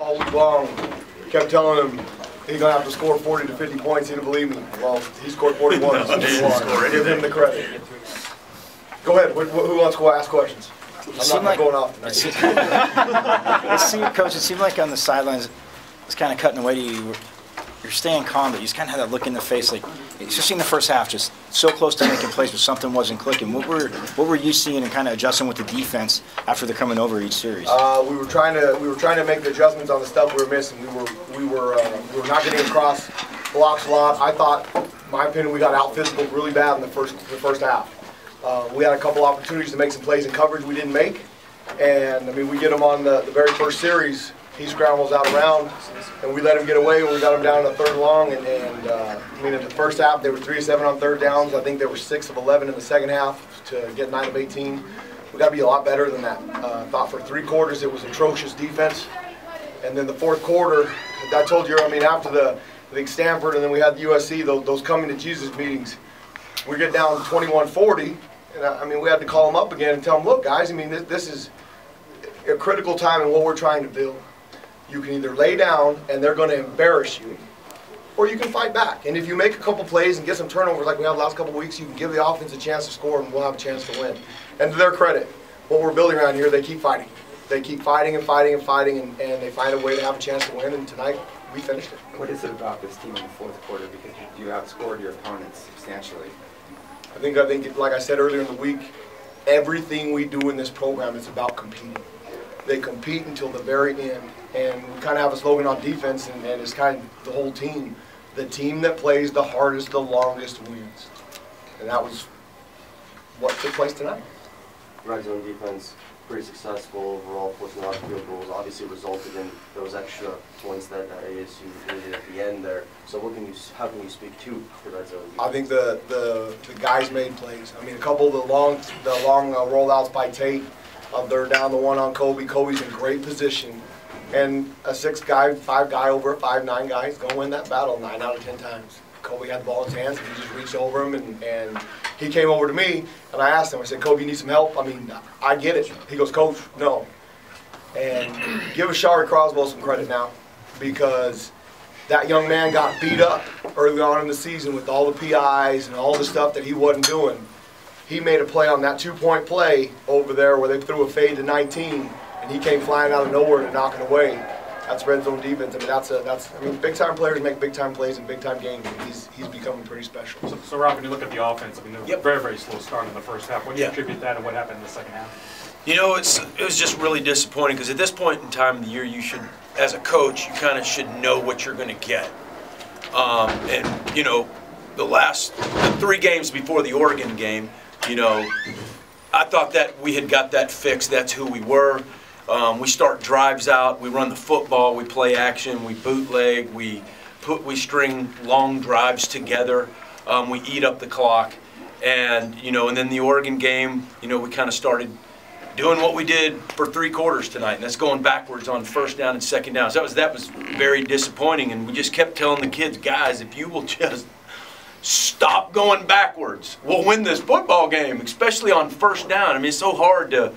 all week long. Kept telling him he's going to have to score 40 to 50 points. He didn't believe me. Well, he scored 41. So give him the credit. Go ahead. Who wants to ask questions? I'm not going off tonight. Coach, it seemed like on the sidelines, it's kind of cutting away to you. You're staying calm, but you just kind of had that look in the face, like, especially in the first half, just so close to making plays, but something wasn't clicking. What were you seeing and kind of adjusting with the defense after they're coming over each series? We were trying to make the adjustments on the stuff we were missing. We were not getting across blocks a lot. I thought, in my opinion, we got out physical really bad in the first half. We had a couple opportunities to make some plays in coverage we didn't make, and I mean, we get them on the very first series. He scrambles out around, and we let him get away when we got him down to third and long. I mean, in the first half, they were 3 of 7 on third downs. I think they were 6 of 11 in the second half to get 9 of 18. We got to be a lot better than that. I thought for 3 quarters it was atrocious defense, and then the fourth quarter, I told you, I mean, after the Stanford and then we had the USC, those coming to Jesus meetings, we get down 21-40, and I mean, we had to call them up again and tell them, look, guys, I mean, this is a critical time in what we're trying to build. You can either lay down and they're going to embarrass you, or you can fight back. And if you make a couple plays and get some turnovers like we had the last couple of weeks, you can give the offense a chance to score and we'll have a chance to win. And to their credit, what we're building around here, they keep fighting. They keep fighting and fighting and fighting, and they find a way to have a chance to win, and tonight we finished it. What is it about this team in the fourth quarter, because you outscored your opponents substantially? I think, like I said earlier in the week, everything we do in this program is about competing. They compete until the very end. And we kind of have a slogan on defense, and it's kind of the whole team. The team that plays the hardest, the longest wins. And that was what took place tonight. Red zone defense, pretty successful overall, forcing a lot of field goals. Obviously resulted in those extra points that ASU needed at the end there. So how can you speak to the red zone defense? I think the guys made plays. I mean, a couple of the long rollouts by Tate. They're down the one on Kobe. Kobe's in great position. And a 5 guy over a 5'9" guy is going to win that battle 9 out of 10 times. Kobe had the ball in his hands, and he just reached over him, and he came over to me, and I asked him, I said, Kobe, you need some help? I mean, I get it. He goes, Coach, no. And give Ashari Croswell some credit now, because that young man got beat up early on in the season with all the PIs and all the stuff that he wasn't doing. He made a play on that 2-point play over there where they threw a fade to 19, and he came flying out of nowhere to knock it away. That's red zone defense. I mean, I mean, big time players make big time plays in big time games. And he's becoming pretty special. So Rob, when you look at the offense, I mean, they were very, very slow start in the first half. What do you attribute that, and what happened in the second half? You know, it was just really disappointing, because at this point in time of the year, you should, as a coach, you kind of should know what you're going to get. And you know, the 3 games before the Oregon game, you know, I thought that we had got that fixed. That's who we were. We start drives out. We run the football. We play action. We bootleg. We string long drives together. We eat up the clock, and you know. And then the Oregon game, you know, we kind of started doing what we did for 3 quarters tonight, and that's going backwards on first down and second down. So that was very disappointing. And we just kept telling the kids, guys, if you will just stop going backwards, we'll win this football game, especially on first down. I mean, it's so hard to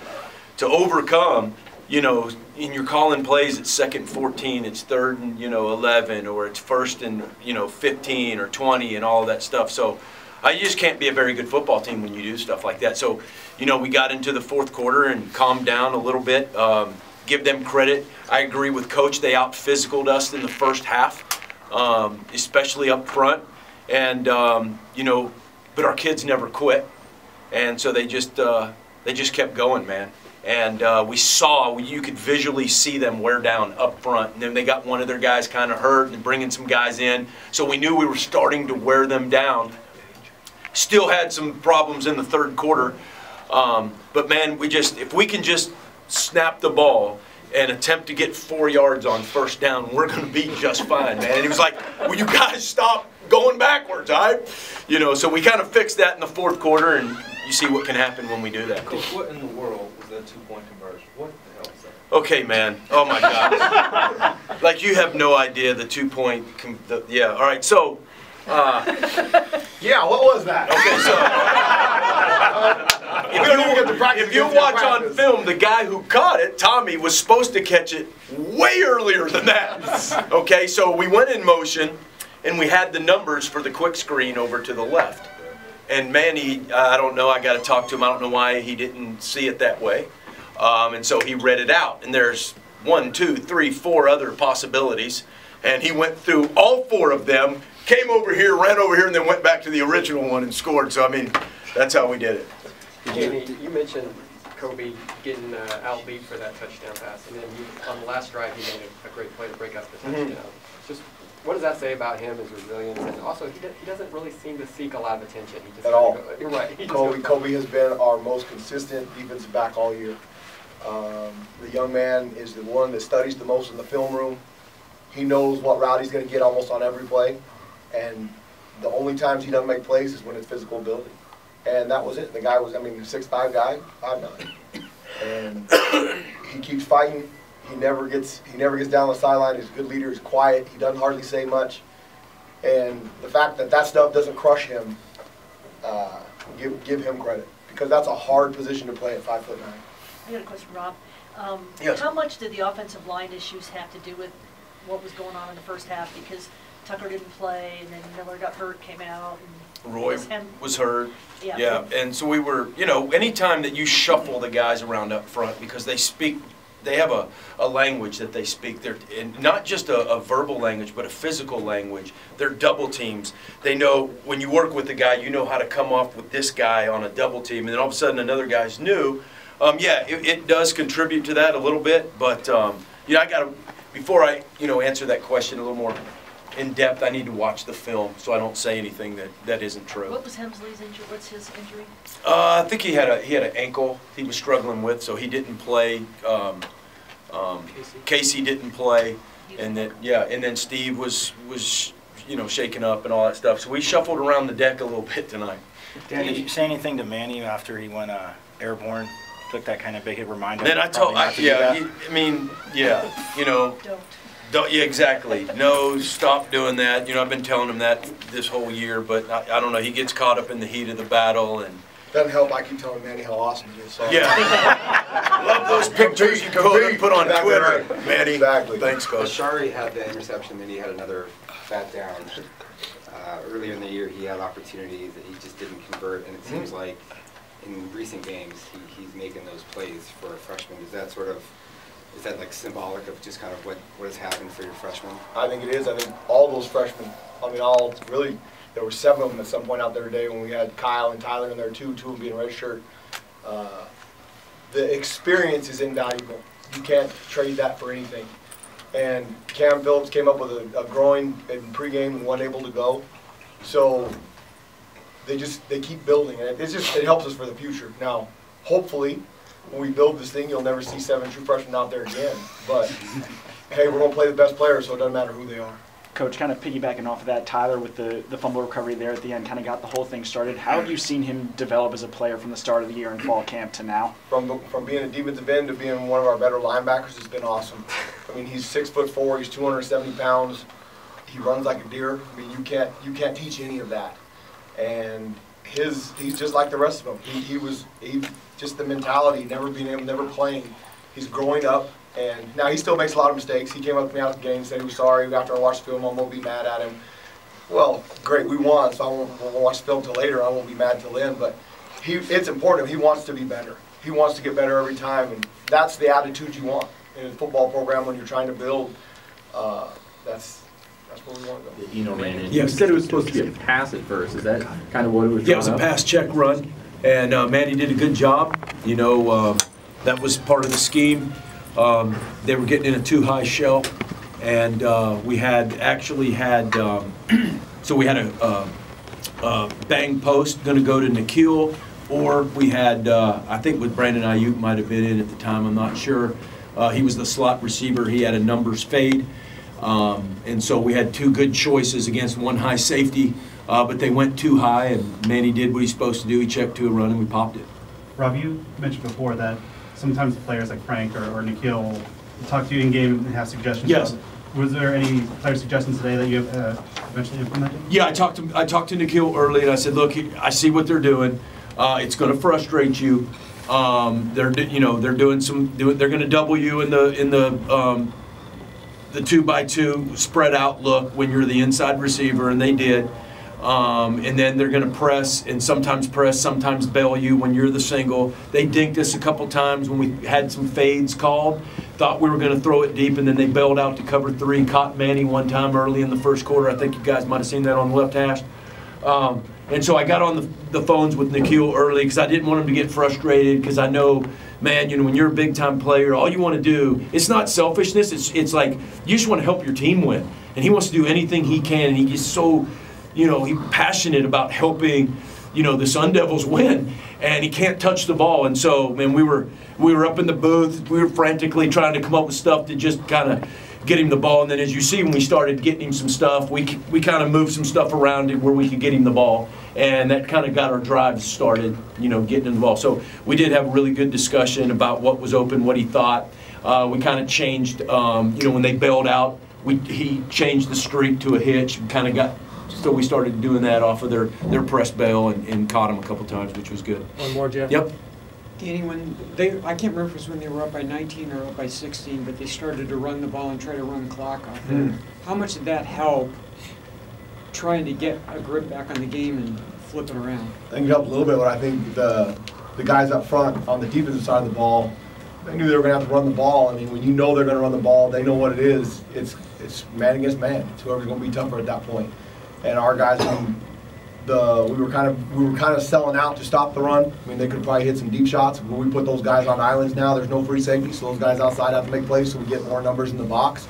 overcome. You know, and you're calling plays at 2nd and 14, it's 3rd and 11, or it's 1st and 15 or 20 and all that stuff. So you just can't be a very good football team when you do stuff like that. So we got into the fourth quarter and calmed down a little bit. Give them credit. I agree with Coach. They out-physicaled us in the first half, especially up front. And but our kids never quit, and so they just kept going, man. And you could visually see them wear down up front. And then they got one of their guys kind of hurt and bringing some guys in. So we knew we were starting to wear them down. Still had some problems in the third quarter. But man, if we can just snap the ball and attempt to get 4 yards on first down, we're going to be just fine, man. And he was like, will you guys stop going backwards, all right? So we kind of fixed that in the fourth quarter, and you see what can happen when we do that. Coach, what in the world was that 2-point conversion? What the hell is that? Okay, man. Oh, my God. Like, you have no idea the 2-point. Yeah, all right, so. Yeah, what was that? Okay, so. if you watch on film, the guy who caught it, Tommy, was supposed to catch it way earlier than that. Okay, so we went in motion, and we had the numbers for the quick screen over to the left. And Manny, I don't know, I got to talk to him. I don't know why he didn't see it that way. And so he read it out. And there's 1, 2, 3, 4 other possibilities. And he went through all 4 of them, came over here, ran over here, and then went back to the original one and scored. So, I mean, that's how we did it. Jamie, you mentioned Kobe getting outbeat for that touchdown pass, and then on the last drive he made a great play to break up the touchdown. Just what does that say about him, his resilience, and also he doesn't really seem to seek a lot of attention. He just at all. You're right. Kobe has been our most consistent defensive back all year. The young man is the one that studies the most in the film room. He knows what route he's going to get almost on every play, and the only times he doesn't make plays is when it's physical ability. And that was it. The guy was, I mean, a 6'5" guy, 5'9", and he keeps fighting. He never gets down the sideline. He's a good leader. He's quiet. He doesn't hardly say much. And the fact that that stuff doesn't crush him, give him credit, because that's a hard position to play at 5'9". I got a question, Rob. Yes. How much did the offensive line issues have to do with what was going on in the first half? Because Tucker didn't play, and then Miller got hurt, came out, and Roy was hurt. Yeah. And so we were, you know, anytime that you shuffle the guys around up front, because they have a language that they speak. They're not just a verbal language, but a physical language. They're double teams. They know when you work with the guy, you know how to come off with this guy on a double team, and then all of a sudden another guy's new. Yeah, it does contribute to that a little bit, but you know, before I answer that question a little more in depth, I need to watch the film so I don't say anything that isn't true. What was Hemsley's injury? What's his injury? I think he had an ankle he was struggling with, so he didn't play. Casey didn't play, and then Steve was shaken up and all that stuff. So we shuffled around the deck a little bit tonight. Dan, did you say anything to Manny after he went airborne? Took that kind of big reminder. Then I told, Don't, yeah, exactly. No, stop doing that. You know, I've been telling him that this whole year, but I don't know. He gets caught up in the heat of the battle, and doesn't help. I keep telling Manny how awesome he is. So. Yeah, love those pictures you put on Twitter, Manny. Exactly. Thanks, Coach. Ashari had the interception, then he had another bat down. Earlier in the year, he had opportunities that he just didn't convert, and it seems like in recent games he's making those plays for a freshman. Is that like symbolic of just kind of what has happened for your freshmen? I think it is. I think all those freshmen, there were 7 of them at some point out there today when we had Kyle and Tyler in there too, 2 of them being redshirt. The experience is invaluable. You can't trade that for anything. And Cam Phillips came up with a groin in pregame and wasn't able to go. So they keep building, and it helps us for the future. Now, hopefully, when we build this thing, you'll never see 7 true freshmen out there again. But hey, we're going to play the best players, so it doesn't matter who they are. Coach, kind of piggybacking off of that, Tyler with the fumble recovery there at the end kind of got the whole thing started. How have you seen him develop as a player from the start of the year in fall camp to now? From being a defensive end to being one of our better linebackers has been awesome. I mean, he's 6'4", he's 270 pounds. He runs like a deer. I mean, you can't teach any of that. And he's just like the rest of them. He just the mentality, never playing. He's growing up, and now he still makes a lot of mistakes. He came up to me after the game, said he was sorry. After I watched the film, I won't be mad at him. Well, great, we won, so I won't watch the film till later. I won't be mad till then. But it's important. He wants to be better. He wants to get better every time, and that's the attitude you want in a football program when you're trying to build. That's where we want to go. You said it was supposed to be a pass at first. Is that kind of what it was? Yeah, it was a pass check run, and Manny did a good job. You know, that was part of the scheme. They were getting in a too high shell, and we had so we had a bang post going to go to Nikhil, or we had I think with Brandon Ayuk might have been in at the time. I'm not sure. He was the slot receiver. He had a numbers fade. And so we had 2 good choices against 1 high safety, but they went too high, and Manny did what he's supposed to do. He checked to a run, and we popped it. Rob, you mentioned before that sometimes the players like Frank or Nikhil will talk to you in-game and have suggestions. Yes. Was there any player suggestions today that you have eventually implemented? Yeah, I talked to Nikhil early, and I said, look, I see what they're doing. It's going to frustrate you. They're doing they're going to double you in the 2x2 spread out look when you're the inside receiver, and they did. And then they're going to press, sometimes bail you when you're the single. They dinked us a couple times when we had some fades called. Thought we were going to throw it deep, and then they bailed out to cover 3. Caught Manny one time early in the first quarter. I think you guys might have seen that on the left hash. And so I got on the phones with Nikhil early because I didn't want him to get frustrated, because I know, man, when you're a big-time player, all you want to do, it's not selfishness. It's like you just want to help your team win. And he wants to do anything he can, and he gets so, he's passionate about helping, the Sun Devils win. And he can't touch the ball. And so, man, we were up in the booth. We were frantically trying to come up with stuff to just kind of get him the ball. And then, as you see, when we started getting him some stuff, we kind of moved some stuff around it where we could get him the ball. And that kind of got our drive started, getting him the ball. So we did have a really good discussion about what was open, what he thought. We kind of changed, when they bailed out, he changed the streak to a hitch. So we started doing that off of their press bail and caught him a couple times, which was good. One more, Jeff. Yep. Danny, I can't remember if it was when they were up by 19 or up by 16, but they started to run the ball and try to run the clock off there. How much did that help trying to get a grip back on the game and flip it around? I think it helped a little bit, but I think the guys up front on the defensive side of the ball, they knew they were going to have to run the ball. I mean, when you know they're going to run the ball, they know what it is. It's man against man. It's whoever's going to be tougher at that point. And our guys, we were kind of selling out to stop the run. I mean, they could probably hit some deep shots. When we put those guys on islands now, there's no free safety, so those guys outside have to make plays, so we get more numbers in the box.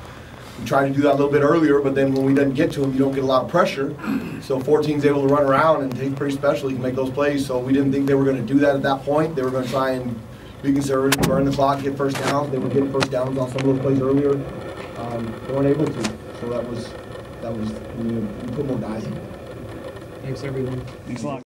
We try to do that a little bit earlier, but then when we didn't get to them, you don't get a lot of pressure. So 14's able to run around and take pretty special. He can make those plays. So we didn't think they were going to do that at that point. They were going to try and be conservative, burn the clock, get first downs. They were getting first downs on some of those plays earlier. They weren't able to. So that was we put more guys in. Thanks, everyone. Thanks a lot.